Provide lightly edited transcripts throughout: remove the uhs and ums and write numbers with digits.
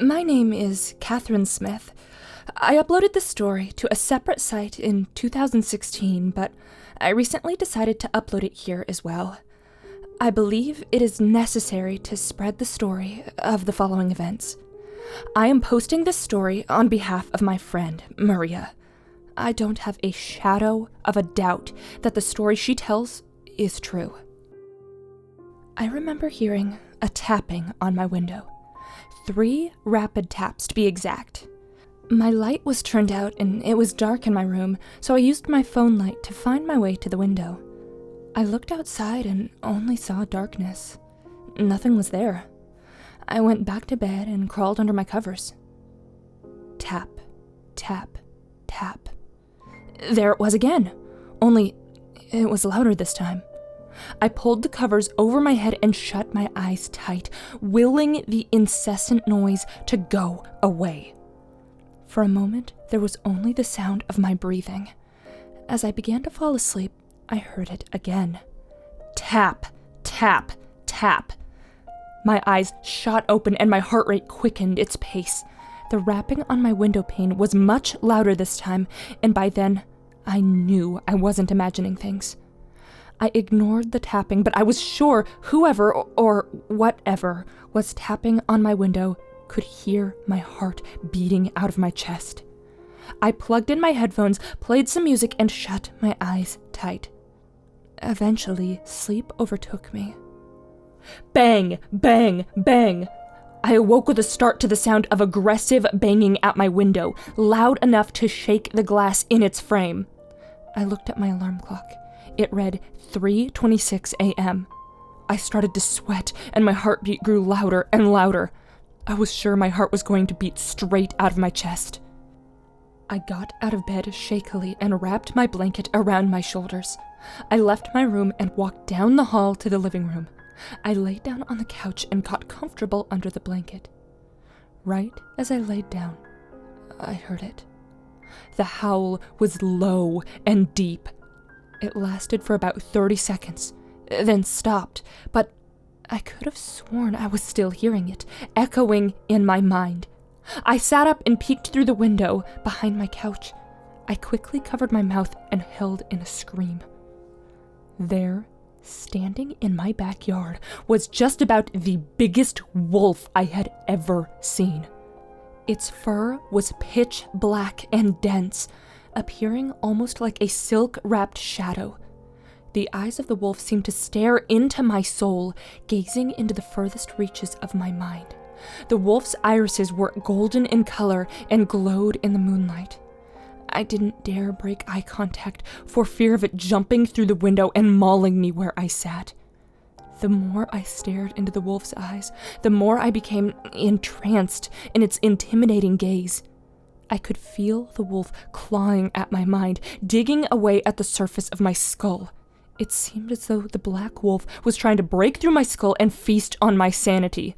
My name is Catherine Smith. I uploaded this story to a separate site in 2016, but I recently decided to upload it here as well. I believe it is necessary to spread the story of the following events. I am posting this story on behalf of my friend, Maria. I don't have a shadow of a doubt that the story she tells is true. I remember hearing a tapping on my window. 3 rapid taps to be exact. My light was turned out and it was dark in my room, so I used my phone light to find my way to the window. I looked outside and only saw darkness. Nothing was there. I went back to bed and crawled under my covers. Tap, tap, tap. There it was again, only it was louder this time. I pulled the covers over my head and shut my eyes tight, willing the incessant noise to go away. For a moment, there was only the sound of my breathing. As I began to fall asleep, I heard it again. Tap, tap, tap. My eyes shot open and my heart rate quickened its pace. The rapping on my window pane was much louder this time, and by then, I knew I wasn't imagining things. I ignored the tapping, but I was sure whoever or whatever was tapping on my window could hear my heart beating out of my chest. I plugged in my headphones, played some music, and shut my eyes tight. Eventually, sleep overtook me. Bang, bang, bang. I awoke with a start to the sound of aggressive banging at my window, loud enough to shake the glass in its frame. I looked at my alarm clock. It read 3:26 a.m. I started to sweat, and my heartbeat grew louder and louder. I was sure my heart was going to beat straight out of my chest. I got out of bed shakily and wrapped my blanket around my shoulders. I left my room and walked down the hall to the living room. I laid down on the couch and got comfortable under the blanket. Right as I laid down, I heard it. The howl was low and deep. It lasted for about 30 seconds, then stopped, but I could have sworn I was still hearing it, echoing in my mind. I sat up and peeked through the window behind my couch. I quickly covered my mouth and held in a scream. There, standing in my backyard, was just about the biggest wolf I had ever seen. Its fur was pitch black and dense, appearing almost like a silk-wrapped shadow. The eyes of the wolf seemed to stare into my soul, gazing into the furthest reaches of my mind. The wolf's irises were golden in color and glowed in the moonlight. I didn't dare break eye contact for fear of it jumping through the window and mauling me where I sat. The more I stared into the wolf's eyes, the more I became entranced in its intimidating gaze. I could feel the wolf clawing at my mind, digging away at the surface of my skull. It seemed as though the black wolf was trying to break through my skull and feast on my sanity.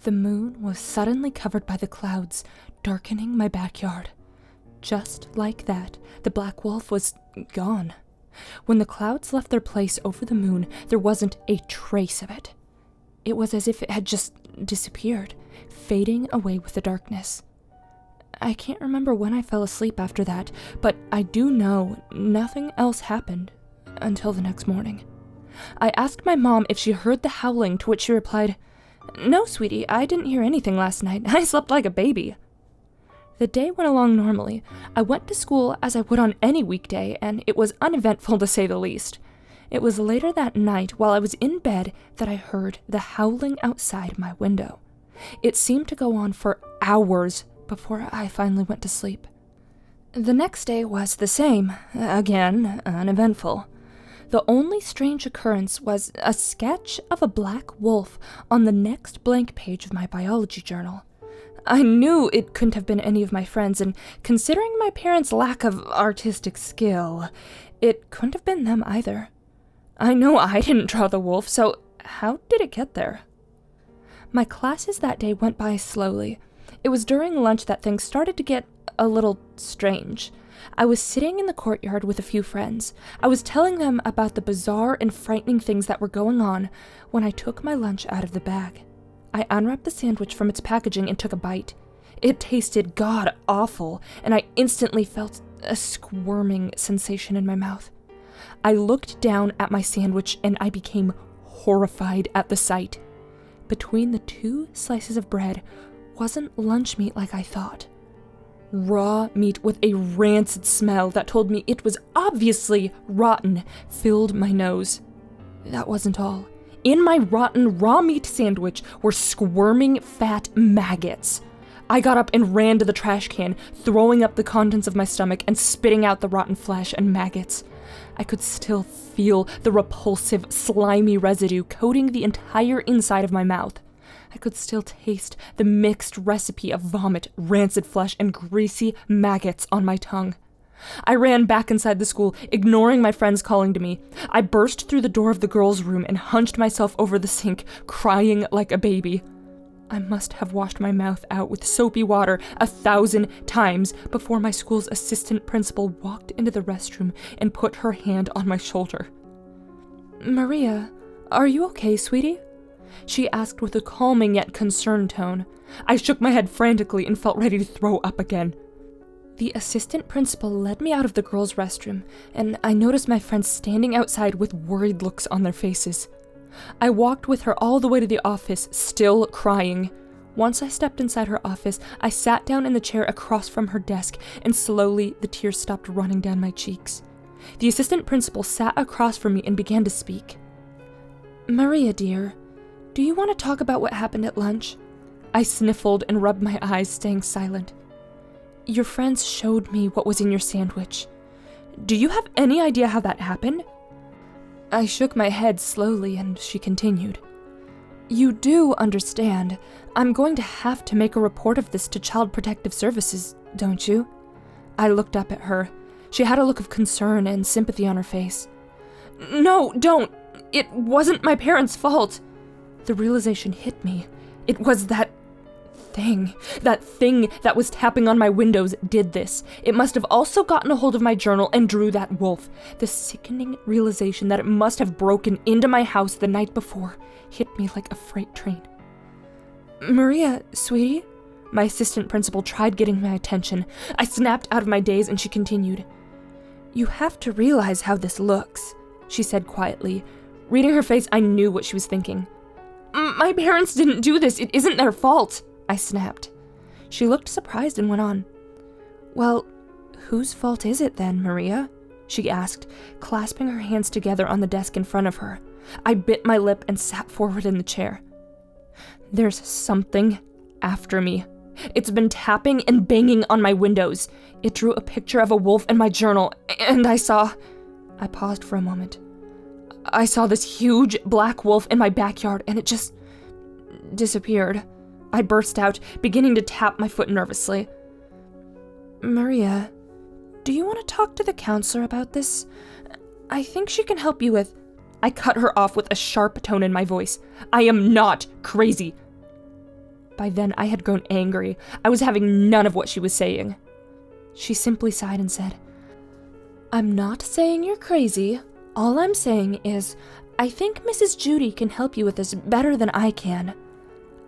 The moon was suddenly covered by the clouds, darkening my backyard. Just like that, the black wolf was gone. When the clouds left their place over the moon, there wasn't a trace of it. It was as if it had just disappeared, fading away with the darkness. I can't remember when I fell asleep after that, but I do know nothing else happened until the next morning. I asked my mom if she heard the howling, to which she replied, "No, sweetie, I didn't hear anything last night. I slept like a baby." The day went along normally. I went to school as I would on any weekday, and it was uneventful to say the least. It was later that night, while I was in bed, that I heard the howling outside my window. It seemed to go on for hours before I finally went to sleep. The next day was the same, again, uneventful. The only strange occurrence was a sketch of a black wolf on the next blank page of my biology journal. I knew it couldn't have been any of my friends, and considering my parents' lack of artistic skill, it couldn't have been them either. I know I didn't draw the wolf, so how did it get there? My classes that day went by slowly. It was during lunch that things started to get a little strange. I was sitting in the courtyard with a few friends. I was telling them about the bizarre and frightening things that were going on when I took my lunch out of the bag. I unwrapped the sandwich from its packaging and took a bite. It tasted god-awful, and I instantly felt a squirming sensation in my mouth. I looked down at my sandwich and I became horrified at the sight. Between the 2 slices of bread wasn't lunch meat like I thought. Raw meat with a rancid smell that told me it was obviously rotten filled my nose. That wasn't all. In my rotten raw meat sandwich were squirming fat maggots. I got up and ran to the trash can, throwing up the contents of my stomach and spitting out the rotten flesh and maggots. I could still feel the repulsive, slimy residue coating the entire inside of my mouth. I could still taste the mixed recipe of vomit, rancid flesh, and greasy maggots on my tongue. I ran back inside the school, ignoring my friends calling to me. I burst through the door of the girls' room and hunched myself over the sink, crying like a baby. I must have washed my mouth out with soapy water 1,000 times before my school's assistant principal walked into the restroom and put her hand on my shoulder. "Maria, are you okay, sweetie?" she asked with a calming yet concerned tone. I shook my head frantically and felt ready to throw up again. The assistant principal led me out of the girls' restroom, and I noticed my friends standing outside with worried looks on their faces. I walked with her all the way to the office, still crying. Once I stepped inside her office, I sat down in the chair across from her desk, and slowly the tears stopped running down my cheeks. The assistant principal sat across from me and began to speak. "Maria, dear, do you want to talk about what happened at lunch?" I sniffled and rubbed my eyes, staying silent. "Your friends showed me what was in your sandwich. Do you have any idea how that happened?" I shook my head slowly, and she continued. "You do understand. I'm going to have to make a report of this to Child Protective Services, don't you?" I looked up at her. She had a look of concern and sympathy on her face. "No, don't. It wasn't my parents' fault." The realization hit me. It was that thing that was tapping on my windows did this. It must have also gotten a hold of my journal and drew that wolf. The sickening realization that it must have broken into my house the night before hit me like a freight train. "Maria, sweetie?" My assistant principal tried getting my attention. I snapped out of my daze and she continued. "You have to realize how this looks," she said quietly. Reading her face, I knew what she was thinking. "My parents didn't do this. It isn't their fault," I snapped. She looked surprised and went on. "Well, whose fault is it then, Maria?" she asked, clasping her hands together on the desk in front of her. I bit my lip and sat forward in the chair. "There's something after me. It's been tapping and banging on my windows. It drew a picture of a wolf in my journal, and I saw..." I paused for a moment. "I saw this huge black wolf in my backyard, and it just disappeared." I burst out, beginning to tap my foot nervously. "Maria, do you want to talk to the counselor about this? I think she can help you with..." I cut her off with a sharp tone in my voice. "I am not crazy." By then, I had grown angry. I was having none of what she was saying. She simply sighed and said, "I'm not saying you're crazy. All I'm saying is, I think Mrs. Judy can help you with this better than I can."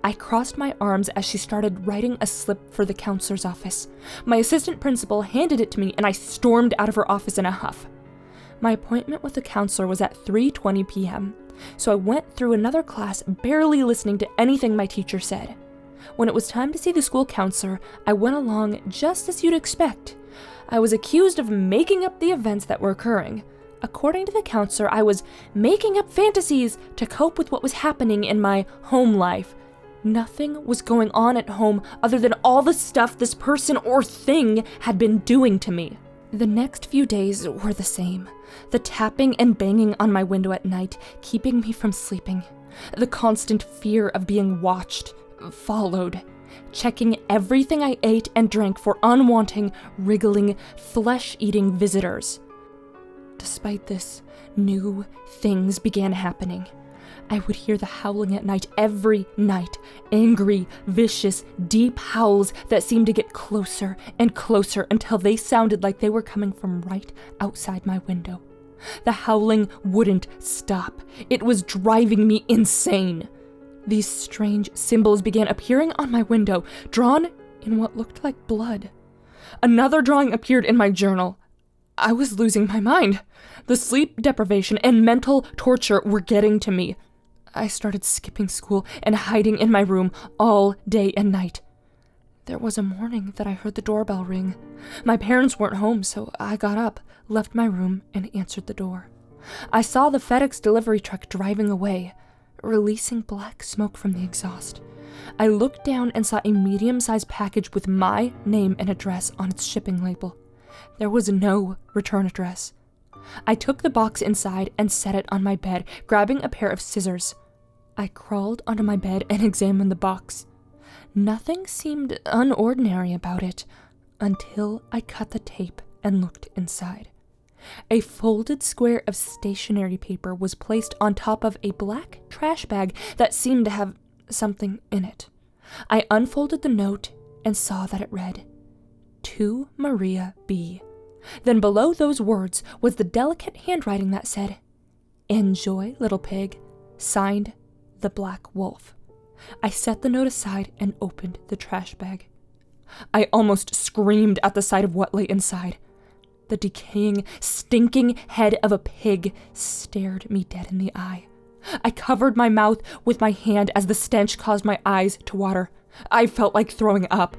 I crossed my arms as she started writing a slip for the counselor's office. My assistant principal handed it to me and I stormed out of her office in a huff. My appointment with the counselor was at 3:20 p.m., so I went through another class barely listening to anything my teacher said. When it was time to see the school counselor, I went along just as you'd expect. I was accused of making up the events that were occurring. According to the counselor, I was making up fantasies to cope with what was happening in my home life. Nothing was going on at home other than all the stuff this person or thing had been doing to me. The next few days were the same. The tapping and banging on my window at night, keeping me from sleeping. The constant fear of being watched, followed. Checking everything I ate and drank for unwanted, wriggling, flesh-eating visitors. Despite this, new things began happening. I would hear the howling at night every night, angry, vicious, deep howls that seemed to get closer and closer until they sounded like they were coming from right outside my window. The howling wouldn't stop. It was driving me insane. These strange symbols began appearing on my window, drawn in what looked like blood. Another drawing appeared in my journal. I was losing my mind. The sleep deprivation and mental torture were getting to me. I started skipping school and hiding in my room all day and night. There was a morning that I heard the doorbell ring. My parents weren't home, so I got up, left my room, and answered the door. I saw the FedEx delivery truck driving away, releasing black smoke from the exhaust. I looked down and saw a medium-sized package with my name and address on its shipping label. There was no return address. I took the box inside and set it on my bed, grabbing a pair of scissors. I crawled onto my bed and examined the box. Nothing seemed unordinary about it until I cut the tape and looked inside. A folded square of stationery paper was placed on top of a black trash bag that seemed to have something in it. I unfolded the note and saw that it read, "To Maria B." Then below those words was the delicate handwriting that said, "Enjoy, little pig. Signed, the Black Wolf." I set the note aside and opened the trash bag. I almost screamed at the sight of what lay inside. The decaying, stinking head of a pig stared me dead in the eye. I covered my mouth with my hand as the stench caused my eyes to water. I felt like throwing up.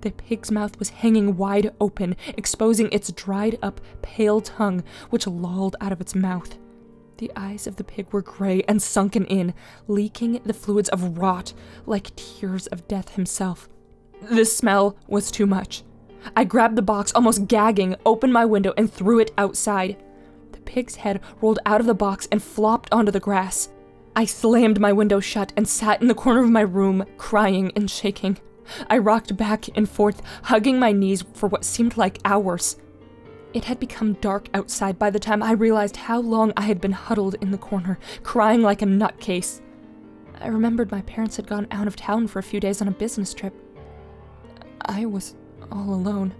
The pig's mouth was hanging wide open, exposing its dried-up, pale tongue, which lolled out of its mouth. The eyes of the pig were gray and sunken in, leaking the fluids of rot like tears of death himself. The smell was too much. I grabbed the box, almost gagging, opened my window, and threw it outside. The pig's head rolled out of the box and flopped onto the grass. I slammed my window shut and sat in the corner of my room, crying and shaking. I rocked back and forth, hugging my knees for what seemed like hours. It had become dark outside by the time I realized how long I had been huddled in the corner, crying like a nutcase. I remembered my parents had gone out of town for a few days on a business trip. I was all alone.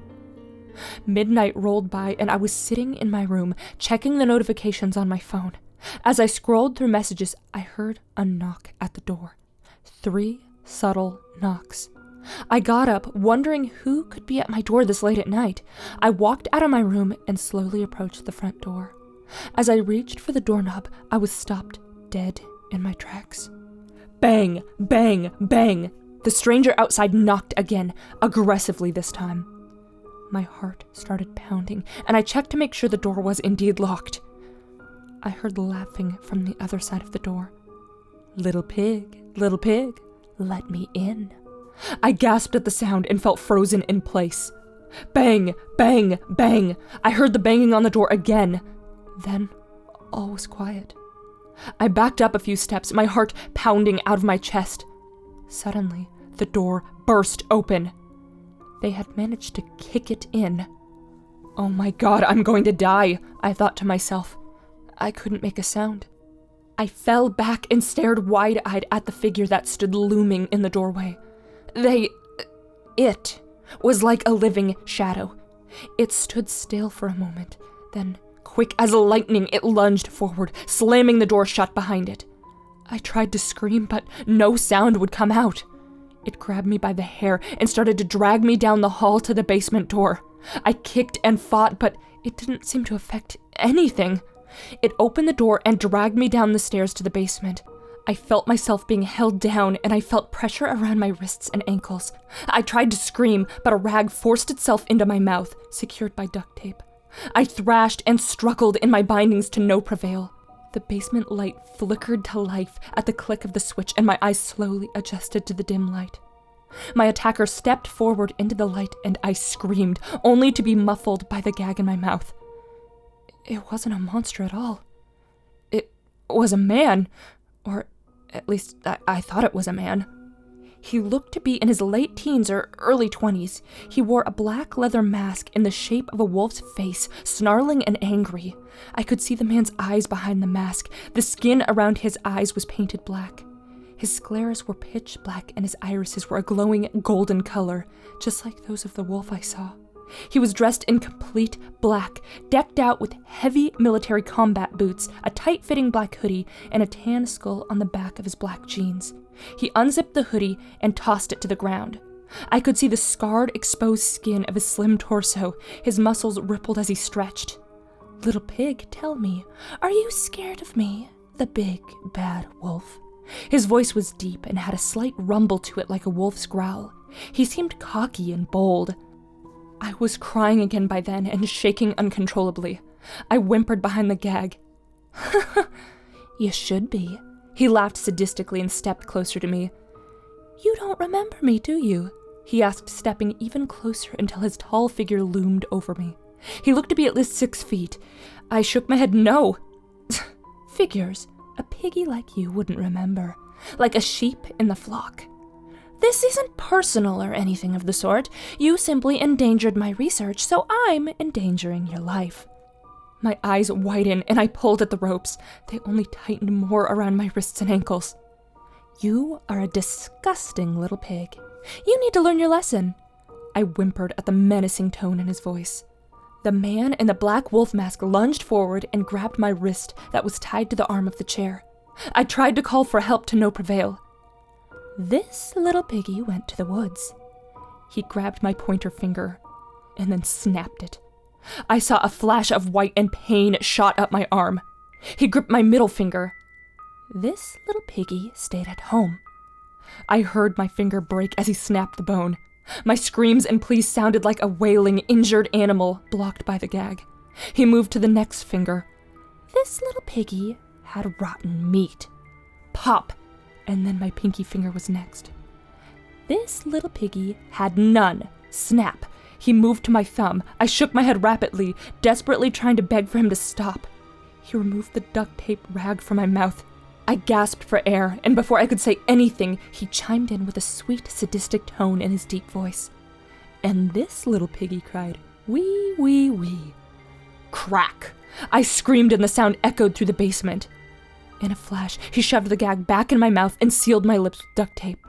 Midnight rolled by and I was sitting in my room, checking the notifications on my phone. As I scrolled through messages, I heard a knock at the door. 3 subtle knocks. I got up, wondering who could be at my door this late at night. I walked out of my room and slowly approached the front door. As I reached for the doorknob, I was stopped dead in my tracks. Bang, bang, bang. The stranger outside knocked again, aggressively this time. My heart started pounding, and I checked to make sure the door was indeed locked. I heard laughing from the other side of the door. Little pig, let me in." I gasped at the sound and felt frozen in place. Bang, bang, bang. I heard the banging on the door again. Then all was quiet. I backed up a few steps, my heart pounding out of my chest. Suddenly, the door burst open. They had managed to kick it in. Oh my God, I'm going to die, I thought to myself. I couldn't make a sound. I fell back and stared wide-eyed at the figure that stood looming in the doorway. It was like a living shadow. It stood still for a moment, then, quick as lightning, it lunged forward, slamming the door shut behind it. I tried to scream, but no sound would come out. It grabbed me by the hair and started to drag me down the hall to the basement door. I kicked and fought, but it didn't seem to affect anything. It opened the door and dragged me down the stairs to the basement. I felt myself being held down, and I felt pressure around my wrists and ankles. I tried to scream, but a rag forced itself into my mouth, secured by duct tape. I thrashed and struggled in my bindings to no prevail. The basement light flickered to life at the click of the switch, and my eyes slowly adjusted to the dim light. My attacker stepped forward into the light, and I screamed, only to be muffled by the gag in my mouth. It wasn't a monster at all. It was a man, or at least I thought it was a man. He looked to be in his late teens or early 20s. He wore a black leather mask in the shape of a wolf's face, snarling and angry. I could see the man's eyes behind the mask. The skin around his eyes was painted black. His scleras were pitch black and his irises were a glowing golden color, just like those of the wolf I saw. He was dressed in complete black, decked out with heavy military combat boots, a tight-fitting black hoodie, and a tan skull on the back of his black jeans. He unzipped the hoodie and tossed it to the ground. I could see the scarred, exposed skin of his slim torso. His muscles rippled as he stretched. "Little pig, tell me, are you scared of me, the big, bad wolf?" His voice was deep and had a slight rumble to it like a wolf's growl. He seemed cocky and bold. I was crying again by then and shaking uncontrollably. I whimpered behind the gag. "You should be." He laughed sadistically and stepped closer to me. "You don't remember me, do you?" he asked, stepping even closer until his tall figure loomed over me. He looked to be at least 6 feet. I shook my head no. "Figures. A piggy like you wouldn't remember. Like a sheep in the flock. This isn't personal or anything of the sort. You simply endangered my research, so I'm endangering your life." My eyes widened and I pulled at the ropes. They only tightened more around my wrists and ankles. "You are a disgusting little pig. You need to learn your lesson." I whimpered at the menacing tone in his voice. The man in the black wolf mask lunged forward and grabbed my wrist that was tied to the arm of the chair. I tried to call for help to no prevail. "This little piggy went to the woods." He grabbed my pointer finger and then snapped it. I saw a flash of white and pain shot up my arm. He gripped my middle finger. "This little piggy stayed at home." I heard my finger break as he snapped the bone. My screams and pleas sounded like a wailing, injured animal blocked by the gag. He moved to the next finger. "This little piggy had rotten meat." Pop! And then my pinky finger was next. "This little piggy had none." Snap! He moved to my thumb. I shook my head rapidly, desperately trying to beg for him to stop. He removed the duct tape rag from my mouth. I gasped for air, and before I could say anything, he chimed in with a sweet, sadistic tone in his deep voice. "And this little piggy cried, 'Wee, wee, wee.'" Crack! I screamed and the sound echoed through the basement. In a flash, he shoved the gag back in my mouth and sealed my lips with duct tape.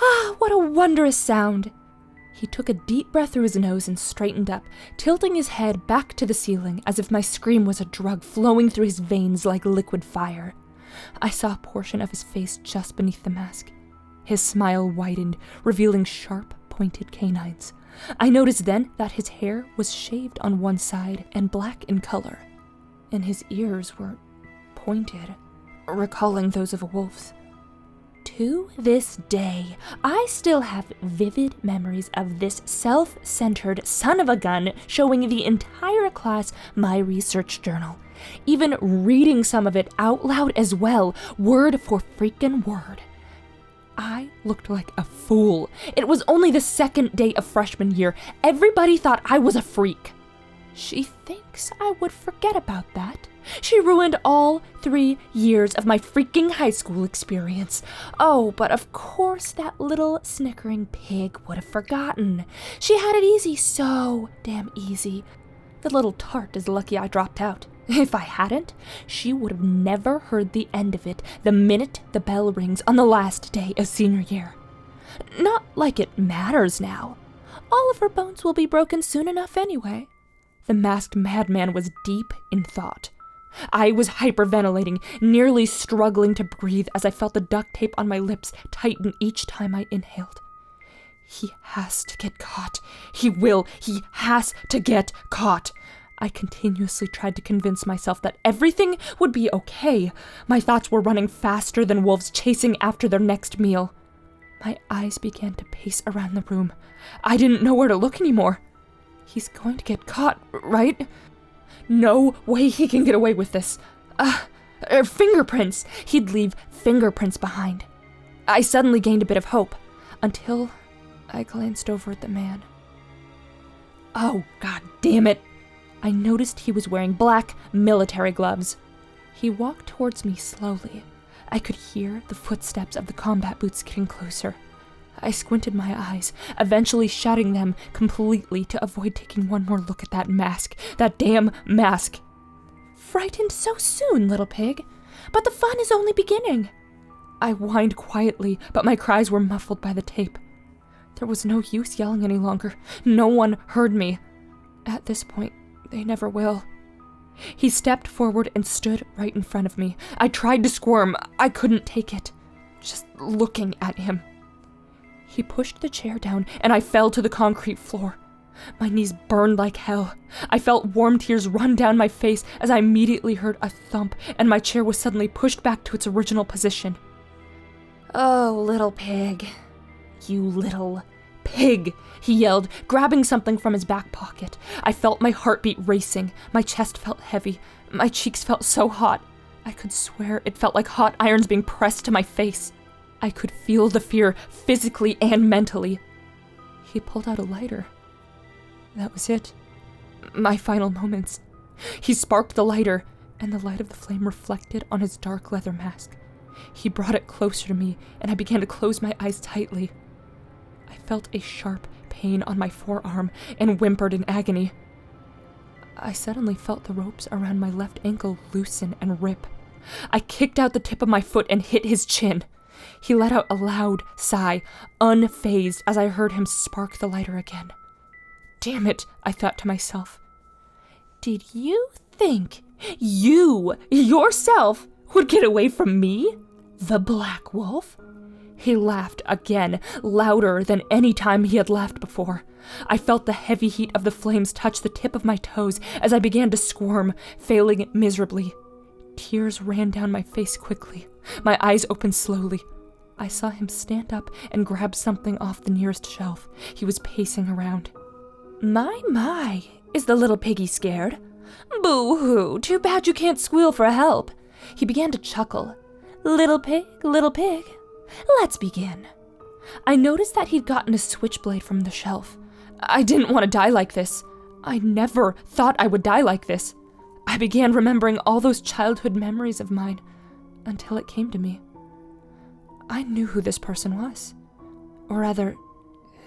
Ah, what a wondrous sound! He took a deep breath through his nose and straightened up, tilting his head back to the ceiling as if my scream was a drug flowing through his veins like liquid fire. I saw a portion of his face just beneath the mask. His smile widened, revealing sharp, pointed canines. I noticed then that his hair was shaved on one side and black in color, and his ears were pointed, recalling those of a wolf's. To this day, I still have vivid memories of this self-centered son of a gun showing the entire class my research journal, even reading some of it out loud as well, word for freaking word. I looked like a fool. It was only the second day of freshman year. Everybody thought I was a freak. She thinks I would forget about that. She ruined all 3 years of my freaking high school experience. Oh, but of course that little snickering pig would have forgotten. She had it easy, so damn easy. The little tart is lucky I dropped out. If I hadn't, she would have never heard the end of it the minute the bell rings on the last day of senior year. Not like it matters now. All of her bones will be broken soon enough anyway. The masked madman was deep in thought. I was hyperventilating, nearly struggling to breathe as I felt the duct tape on my lips tighten each time I inhaled. He has to get caught. He will. He has to get caught. I continuously tried to convince myself that everything would be okay. My thoughts were running faster than wolves chasing after their next meal. My eyes began to pace around the room. I didn't know where to look anymore. He's going to get caught, right? No way he can get away with this. Fingerprints. He'd leave fingerprints behind. I suddenly gained a bit of hope, until I glanced over at the man. Oh, god damn it. I noticed he was wearing black military gloves. He walked towards me slowly. I could hear the footsteps of the combat boots getting closer. I squinted my eyes, eventually shutting them completely to avoid taking one more look at that mask. That damn mask. Frightened so soon, little pig. But the fun is only beginning. I whined quietly, but my cries were muffled by the tape. There was no use yelling any longer. No one heard me. At this point, they never will. He stepped forward and stood right in front of me. I tried to squirm. I couldn't take it. just looking at him. He pushed the chair down, and I fell to the concrete floor. My knees burned like hell. I felt warm tears run down my face as I immediately heard a thump, and my chair was suddenly pushed back to its original position. "Oh, little pig. You little pig," he yelled, grabbing something from his back pocket. I felt my heartbeat racing. My chest felt heavy. My cheeks felt so hot. I could swear it felt like hot irons being pressed to my face. I could feel the fear physically and mentally. He pulled out a lighter. That was it. My final moments. He sparked the lighter, and the light of the flame reflected on his dark leather mask. He brought it closer to me, and I began to close my eyes tightly. I felt a sharp pain on my forearm and whimpered in agony. I suddenly felt the ropes around my left ankle loosen and rip. I kicked out the tip of my foot and hit his chin. He let out a loud sigh, unfazed, as I heard him spark the lighter again. Damn it, I thought to myself. Did you think you, yourself, would get away from me? The Black Wolf? He laughed again, louder than any time he had laughed before. I felt the heavy heat of the flames touch the tip of my toes as I began to squirm, failing miserably. Tears ran down my face quickly. My eyes opened slowly. I saw him stand up and grab something off the nearest shelf. He was pacing around. My, is the little piggy scared? Boo-hoo, too bad you can't squeal for help. He began to chuckle. Little pig, let's begin. I noticed that he'd gotten a switchblade from the shelf. I didn't want to die like this. I never thought I would die like this. I began remembering all those childhood memories of mine, until it came to me. I knew who this person was. Or rather,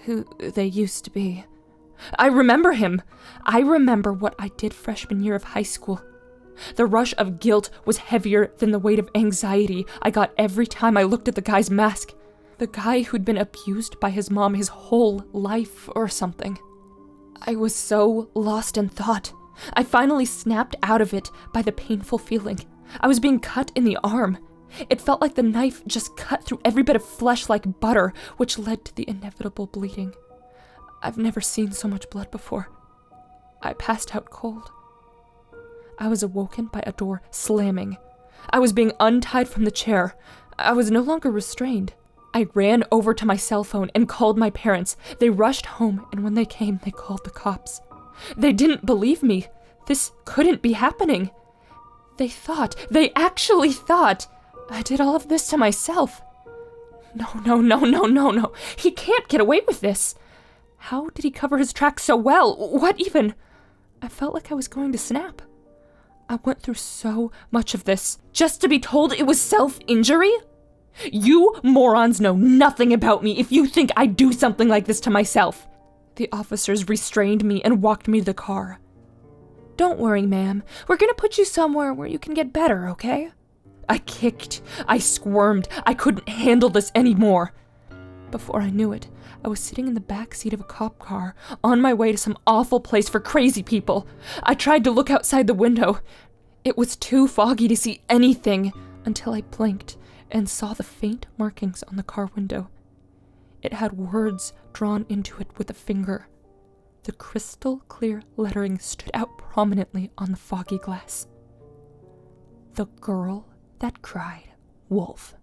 who they used to be. I remember him. I remember what I did freshman year of high school. The rush of guilt was heavier than the weight of anxiety I got every time I looked at the guy's mask. The guy who'd been abused by his mom his whole life or something. I was so lost in thought. I finally snapped out of it by the painful feeling. I was being cut in the arm. It felt like the knife just cut through every bit of flesh like butter, which led to the inevitable bleeding. I've never seen so much blood before. I passed out cold. I was awoken by a door slamming. I was being untied from the chair. I was no longer restrained. I ran over to my cell phone and called my parents. They rushed home, and when they came, they called the cops. They didn't believe me. This couldn't be happening. They actually thought, I did all of this to myself. No. He can't get away with this. How did he cover his tracks so well? What even? I felt like I was going to snap. I went through so much of this just to be told it was self-injury? You morons know nothing about me if you think I'd do something like this to myself. The officers restrained me and walked me to the car. Don't worry, ma'am. We're gonna put you somewhere where you can get better, okay? I kicked. I squirmed. I couldn't handle this anymore. Before I knew it, I was sitting in the back seat of a cop car, on my way to some awful place for crazy people. I tried to look outside the window. It was too foggy to see anything until I blinked and saw the faint markings on the car window. It had words drawn into it with a finger. The crystal clear lettering stood out prominently on the foggy glass. The girl that cried wolf.